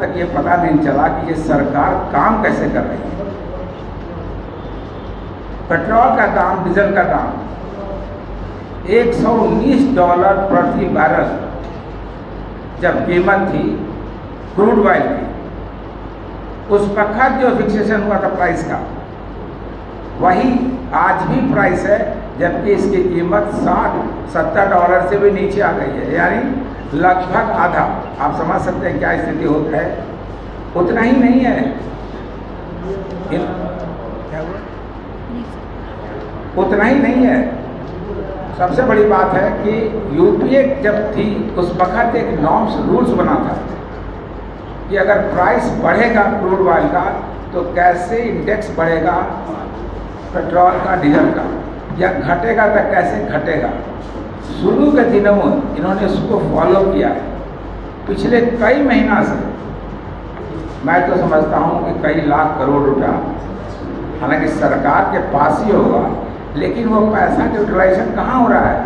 तक ये पता नहीं चला कि ये सरकार काम कैसे कर रही है। पेट्रोल का दाम, डीजल का दाम $119 प्रति बैरल जब कीमत थी क्रूड ऑयल की, उस वक्त जो फिक्सेशन हुआ था प्राइस का, वही आज भी प्राइस है, जबकि इसकी कीमत $60-70 से भी नीचे आ गई है, यानी लगभग आधा। आप समझ सकते हैं क्या स्थिति होता है। उतना ही नहीं है, उतना ही नहीं है। सबसे बड़ी बात है कि यूपीए जब थी उस वक्त एक नॉर्म्स रूल्स बना था कि अगर प्राइस बढ़ेगा क्रूड ऑयल का तो कैसे इंडेक्स बढ़ेगा पेट्रोल का, डीजल का, या घटेगा तो कैसे घटेगा। शुरू के दिनों में इन्होंने उसको फॉलो किया है। पिछले कई महीना से मैं तो समझता हूँ कि कई लाख करोड़ रुपया, हालांकि सरकार के पास ही होगा, लेकिन वो पैसा का यूटिलाइजेशन कहाँ हो रहा है?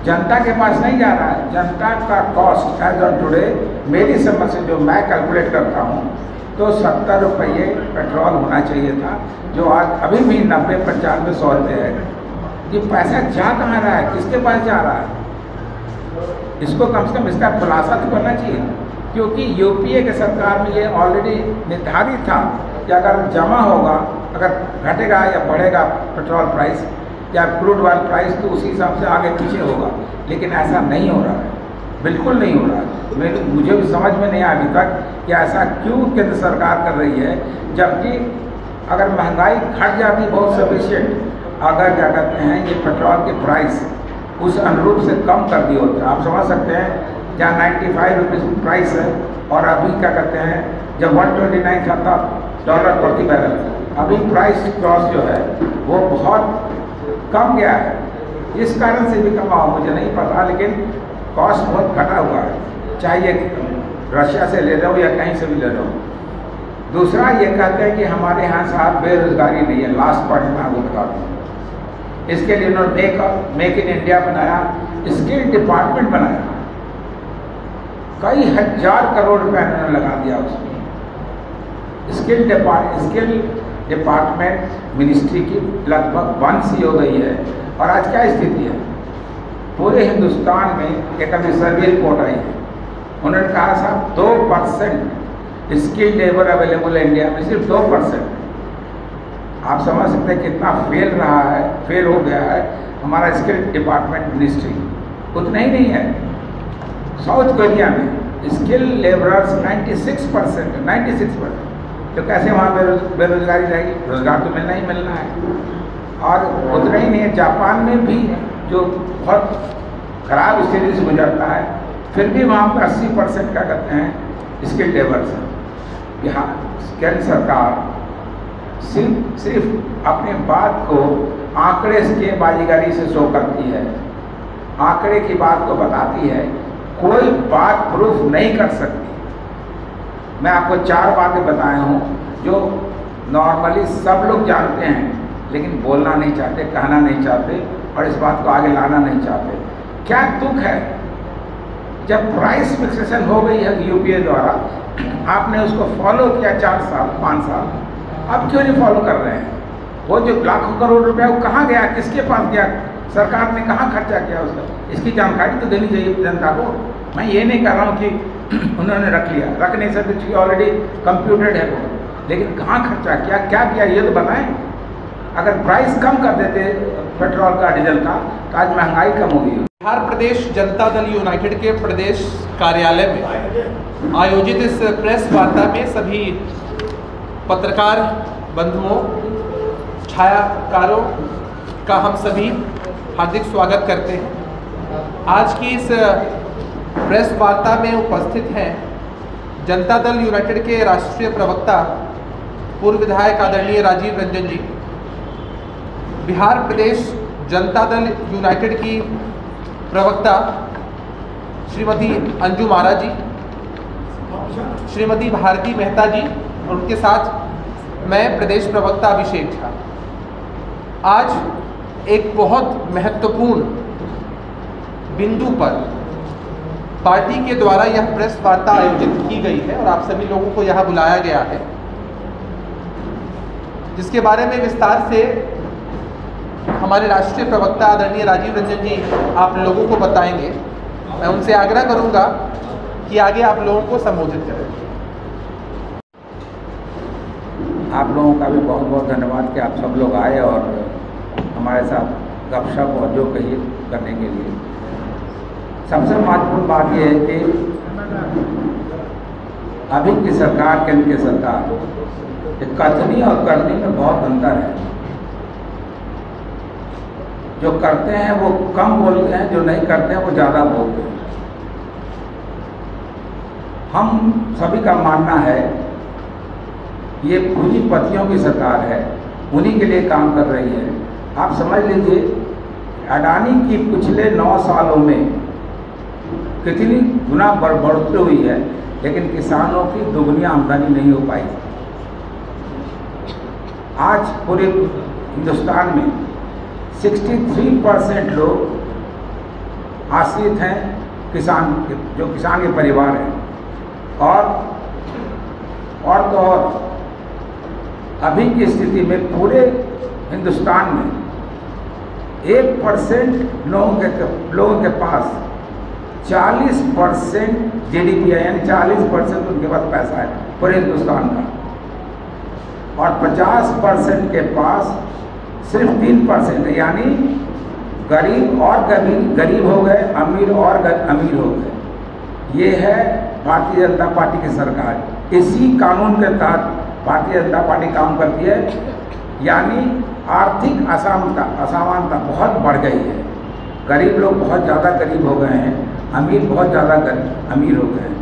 जनता के पास नहीं जा रहा है। जनता का कॉस्ट एज ऑन टुडे मेरी समझ से जो मैं कैलकुलेट करता हूँ तो 70 रुपये पेट्रोल होना चाहिए था, जो आज अभी भी 90, 95, 100 रुपये है। ये पैसा जा कहाँ रहा है? किसके पास जा रहा है? इसको कम से कम इसका खुलासा तो करना चाहिए, क्योंकि यूपीए के सरकार में ये ऑलरेडी निर्धारित था कि अगर जमा होगा, अगर घटेगा या बढ़ेगा पेट्रोल प्राइस या क्रूड ऑयल प्राइस, तो उसी हिसाब से आगे पीछे होगा। लेकिन ऐसा नहीं हो रहा है, बिल्कुल नहीं हो रहा है। मुझे भी समझ में नहीं आया अभी तक कि ऐसा क्यों केंद्र सरकार कर रही है, जबकि अगर महंगाई घट जाती बहुत सफिशिएंट, अगर क्या कहते हैं ये पेट्रोल के प्राइस उस अनुरूप से कम कर दिए होते। आप समझ सकते हैं जहाँ 95 रुपीज़ प्राइस है और अभी क्या कहते हैं जब 129 था $1 प्रति बैरल, अभी प्राइस क्रॉस जो है वो बहुत कम गया है। इस कारण से भी कम हुआ मुझे नहीं पता, लेकिन कॉस्ट बहुत घटा हुआ है, चाहे ये रशिया से ले लो या कहीं से भी ले लो। दूसरा ये कहते हैं कि हमारे यहाँ साहब बेरोजगारी नहीं है। लास्ट पॉइंट मैं आपको बता दूँ, इसके लिए उन्होंने मेक इन इंडिया बनाया, स्किल डिपार्टमेंट बनाया, कई हजार करोड़ रुपए उन्होंने लगा दिया उसमें। स्किल डिपार्टमेंट मिनिस्ट्री की लगभग बंद सी हो गई है। और आज क्या स्थिति है पूरे हिंदुस्तान में? एक अभी सर्वे रिपोर्ट आई है, उन्होंने कहा साहब 2% स्किल लेबर अवेलेबल है इंडिया में, सिर्फ 2%। आप समझ सकते हैं कितना फेल हो गया है हमारा स्किल डिपार्टमेंट मिनिस्ट्री। उतना ही नहीं है, साउथ कोरिया में स्किल लेबरर्स 96%, तो कैसे वहाँ बेरोजगारी रहेगी? रोजगार तो मिलना ही मिलना है। और उतना ही नहीं है, जापान में भी जो बहुत खराब स्थिति से गुजरता है, फिर भी वहाँ पर 80% क्या कहते हैं स्किल लेबर्स हैं। यहाँ केंद्र सरकार सिर्फ अपने बात को आंकड़े के बाजीगरी से शो करती है, आंकड़े की बात को बताती है, कोई बात प्रूफ नहीं कर सकती। मैं आपको 4 बातें बताया हूँ जो नॉर्मली सब लोग जानते हैं, लेकिन बोलना नहीं चाहते, कहना नहीं चाहते और इस बात को आगे लाना नहीं चाहते। क्या दुख है जब प्राइस फिक्सेशन हो गई है यूपीए द्वारा, आपने उसको फॉलो किया 4 साल 5 साल, अब क्यों नहीं फॉलो कर रहे हैं? वो जो लाखों करोड़ रुपया वो कहाँ गया, किसके पास गया, सरकार ने कहाँ खर्चा किया उसका? इसकी जानकारी तो देनी चाहिए जनता को। मैं ये नहीं कह रहा हूँ कि उन्होंने रख लिया, रख नहीं सकते क्योंकि ऑलरेडी कंप्यूटेड है वो, लेकिन कहाँ खर्चा किया, क्या किया, ये तो बताएं। अगर प्राइस कम कर देते पेट्रोल का, डीजल का, तो आज महंगाई कम होगी। बिहार प्रदेश जनता दल यूनाइटेड के प्रदेश कार्यालय में आयोजित इस प्रेस वार्ता में सभी पत्रकार बंधुओं, छायाकारों का हम सभी हार्दिक स्वागत करते हैं। आज की इस प्रेस वार्ता में उपस्थित हैं जनता दल यूनाइटेड के राष्ट्रीय प्रवक्ता पूर्व विधायक आदरणीय राजीव रंजन जी, बिहार प्रदेश जनता दल यूनाइटेड की प्रवक्ता श्रीमती अंजू मारा जी, श्रीमती भारती मेहता जी और उनके साथ मैं प्रदेश प्रवक्ता अभिषेक झा। आज एक बहुत महत्वपूर्ण बिंदु पर पार्टी के द्वारा यह प्रेस वार्ता आयोजित की गई है और आप सभी लोगों को यहाँ बुलाया गया है, जिसके बारे में विस्तार से हमारे राष्ट्रीय प्रवक्ता आदरणीय राजीव रंजन जी आप लोगों को बताएंगे। मैं उनसे आग्रह करूंगा कि आगे आप लोगों को संबोधित करें। आप लोगों का भी बहुत बहुत धन्यवाद कि आप सब लोग आए और हमारे साथ गपशप और जो कही करने के लिए। सबसे महत्वपूर्ण बात यह है कि अभी की सरकार, केंद्र की सरकार, कथनी और करनी में बहुत अंतर है। जो करते हैं वो कम बोलते हैं, जो नहीं करते हैं वो ज़्यादा बोलते हैं। हम सभी का मानना है ये पूंजीपतियों की सरकार है, उन्हीं के लिए काम कर रही है। आप समझ लीजिए अडानी की पिछले 9 सालों में कितनी गुना बढ़ोतरी हुई है, लेकिन किसानों की दुगनी आमदनी नहीं हो पाई। आज पूरे हिंदुस्तान में 63% लोग आश्रित हैं किसान के, जो किसान के परिवार हैं। और तो और अभी की स्थिति में पूरे हिंदुस्तान में 1% लोगों के पास 40% GDP है, यानी 40% उनके पास पैसा है पूरे हिंदुस्तान का, और 50% के पास सिर्फ 3% है, यानी गरीब और गरीब हो गए, अमीर और अमीर हो गए। ये है भारतीय जनता पार्टी की सरकार। इसी कानून के तहत भारतीय जनता पार्टी काम करती है, यानी आर्थिक असमानता बहुत बढ़ गई है। गरीब लोग बहुत ज़्यादा गरीब हो गए हैं, अमीर बहुत ज़्यादा अमीर हो गए हैं।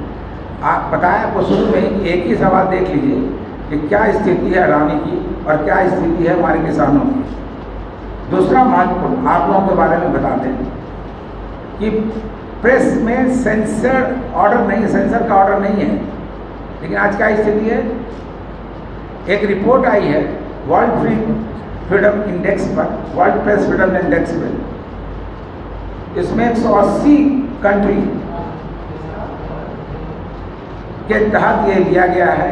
आप बताएं, आपको शुरू में एक ही सवाल देख लीजिए कि क्या स्थिति है अडानी की और क्या स्थिति है हमारे किसानों की। दूसरा महत्वपूर्ण आप लोगों के बारे में बता दें कि प्रेस में सेंसर का ऑर्डर नहीं है, लेकिन आज क्या स्थिति है। एक रिपोर्ट आई है वर्ल्ड फ्रीडम इंडेक्स पर, वर्ल्ड प्रेस फ्रीडम इंडेक्स पर, इसमें 180 कंट्री के तहत ये लिया गया है।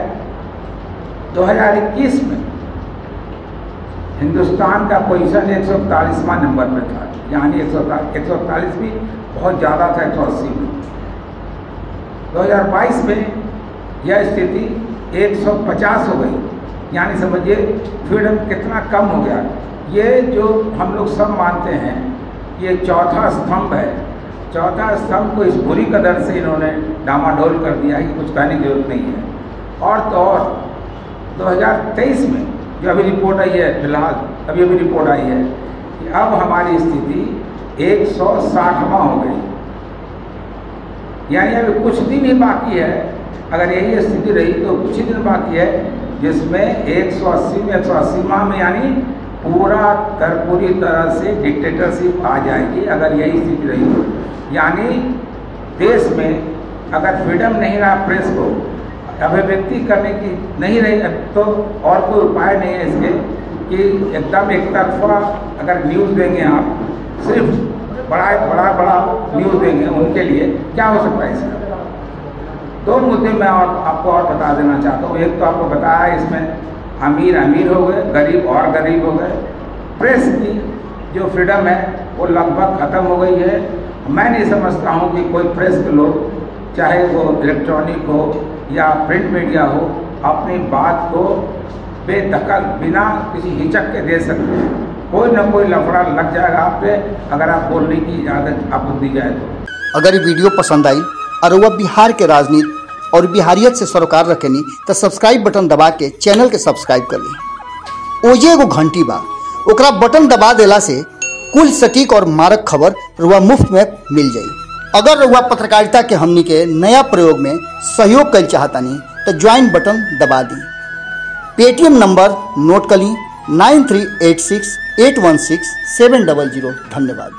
2021 में हिंदुस्तान का पोजीशन 141वां नंबर पर था, यानी 141 भी बहुत ज़्यादा था 180 में। 2022 में यह स्थिति 150 हो गई, यानी समझिए फ्रीडम कितना कम हो गया। ये जो हम लोग सब मानते हैं ये चौथा स्तंभ है, चौथा स्तंभ को इस बुरी कदर से इन्होंने डामाडोल कर दिया कि कुछ कहने की जरूरत नहीं है। और तो और 2023 में जो अभी रिपोर्ट आई है, फिलहाल अभी रिपोर्ट आई है कि अब हमारी स्थिति 160वां हो गई, यानी अभी कुछ दिन ही बाकी है। अगर यही स्थिति रही तो कुछ ही दिन बाकी है जिसमें 180वां में यानी पूरी तरह से डिक्टेटरशिप आ जाएगी। अगर यही स्थिति रही तो यानी देश में अगर फ्रीडम नहीं रहा, प्रेस को अभिव्यक्ति करने की नहीं रही, तो और कोई उपाय नहीं है इसके कि एकदम एक तरफा अगर न्यूज़ देंगे आप, सिर्फ बड़ा न्यूज़ देंगे, उनके लिए क्या हो सकता है इसका। दो मुद्दे मैं आपको और बता देना चाहता हूँ। एक तो आपको बताया इसमें अमीर हो गए, गरीब और गरीब हो गए। प्रेस की जो फ्रीडम है वो लगभग ख़त्म हो गई है। मैं नहीं समझता हूँ कि कोई प्रेस के लोग, चाहे वो इलेक्ट्रॉनिक हो या प्रिंट मीडिया हो, अपनी बात को बेदखल बिना किसी हिचक के दे सकते हैं। कोई ना कोई लफड़ा लग जाएगा आप पे अगर आप बोलने की इजाज़त आपको दी जाए तो। अगर ये वीडियो पसंद आई और वह बिहार के राजनीति और बिहारियत से सरोकार रखेनी तो सब्सक्राइब बटन दबा के चैनल के सब्सक्राइब कर ली। ओजे एगो घंटी बा, ओकरा बटन दबा देला से कुल सटीक और मारक खबर रुआ मुफ्त में मिल जाई। अगर रुआ पत्रकारिता के हमनी के नया प्रयोग में सहयोग कर चाहतानी तो ज्वाइन बटन दबा दी। पेटीएम नंबर नोट कर ली 9386816700। धन्यवाद।